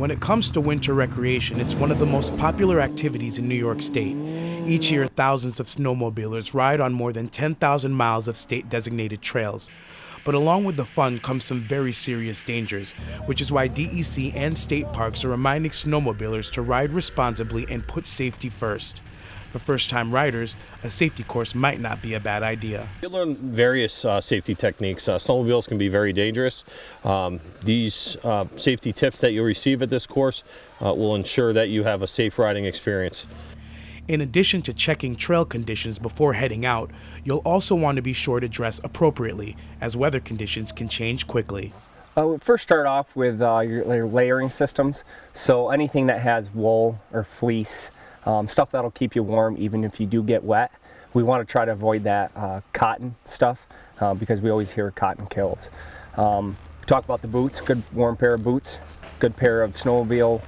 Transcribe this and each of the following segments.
When it comes to winter recreation, it's one of the most popular activities in New York State. Each year, thousands of snowmobilers ride on more than 10,000 miles of state-designated trails. But along with the fun comes some very serious dangers, which is why DEC and state parks are reminding snowmobilers to ride responsibly and put safety first. For first-time riders, a safety course might not be a bad idea. You learn various safety techniques. Snowmobiles can be very dangerous. These safety tips that you'll receive at this course will ensure that you have a safe riding experience. In addition to checking trail conditions before heading out, you'll also want to be sure to dress appropriately, as weather conditions can change quickly. We'll first start off with your layering systems. So anything that has wool or fleece, stuff that'll keep you warm even if you do get wet. We want to try to avoid that cotton stuff because we always hear cotton kills. Talk about the boots, good warm pair of boots, good pair of snowmobile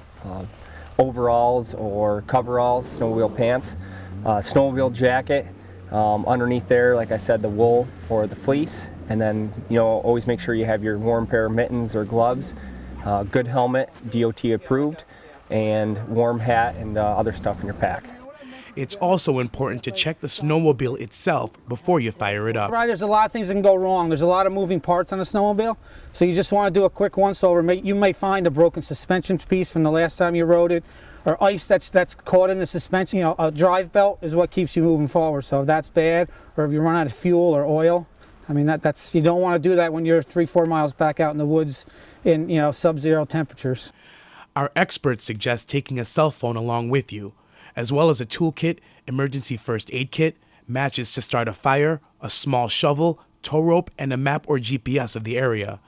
overalls or coveralls, snowmobile pants, snowmobile jacket, underneath there, like I said, the wool or the fleece, and then always make sure you have your warm pair of mittens or gloves, good helmet, DOT approved, and warm hat and other stuff in your pack. It's also important to check the snowmobile itself before you fire it up. Right, there's a lot of things that can go wrong. There's a lot of moving parts on a snowmobile, so you just want to do a quick once-over. You may find a broken suspension piece from the last time you rode it, or ice that's caught in the suspension. A drive belt is what keeps you moving forward. So if that's bad, or if you run out of fuel or oil, I mean that's you don't want to do that when you're 3-4 miles back out in the woods in sub-zero temperatures. Our experts suggest taking a cell phone along with you, as well as a toolkit, emergency first aid kit, matches to start a fire, a small shovel, tow rope, and a map or GPS of the area.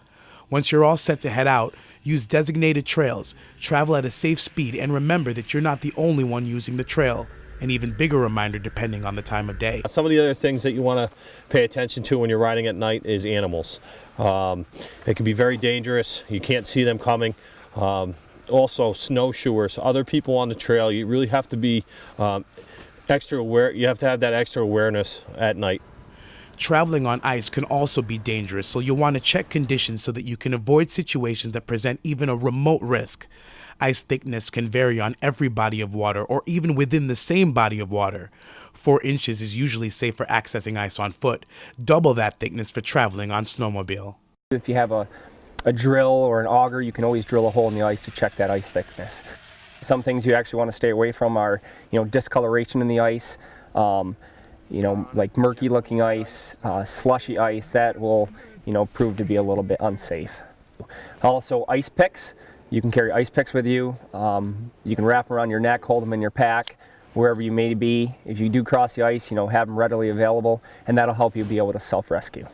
Once you're all set to head out, use designated trails, travel at a safe speed, and remember that you're not the only one using the trail. An even bigger reminder depending on the time of day. Some of the other things that you want to pay attention to when you're riding at night is animals. It can be very dangerous. You can't see them coming. Also, snowshoers, other people on the trail. You really have to be extra aware. You have to have that extra awareness at night. Traveling on ice can also be dangerous, so you'll want to check conditions so that you can avoid situations that present even a remote risk. Ice thickness can vary on every body of water or even within the same body of water. 4 inches is usually safe for accessing ice on foot, double that thickness for traveling on snowmobile. If you have a drill or an auger, you can always drill a hole in the ice to check that ice thickness. Some things you actually want to stay away from are, discoloration in the ice, like murky looking ice, slushy ice, that will, prove to be a little bit unsafe. Also ice picks, you can carry ice picks with you. You can wrap them around your neck, hold them in your pack, wherever you may be. If you do cross the ice, have them readily available, and that'll help you be able to self-rescue.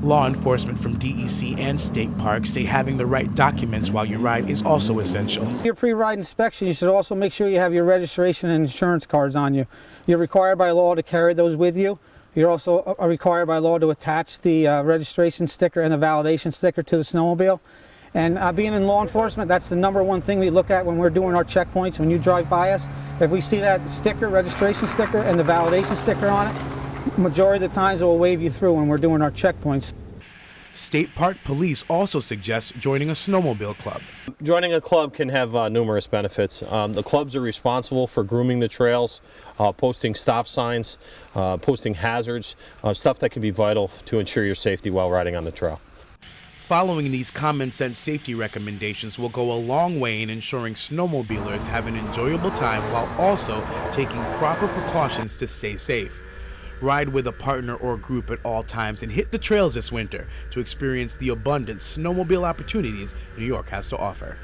Law enforcement from DEC and state parks say having the right documents while you ride is also essential. Your pre-ride inspection, you should also make sure you have your registration and insurance cards on you. You're required by law to carry those with you. You're also required by law to attach the registration sticker and the validation sticker to the snowmobile. And being in law enforcement, that's the #1 thing we look at when we're doing our checkpoints. When you drive by us, if we see that sticker, registration sticker, and the validation sticker on it, majority of the times it will wave you through when we're doing our checkpoints. State Park Police also suggest joining a snowmobile club. Joining a club can have numerous benefits. The clubs are responsible for grooming the trails, posting stop signs, posting hazards, stuff that can be vital to ensure your safety while riding on the trail. Following these common sense safety recommendations will go a long way in ensuring snowmobilers have an enjoyable time while also taking proper precautions to stay safe. Ride with a partner or group at all times and hit the trails this winter to experience the abundant snowmobile opportunities New York has to offer.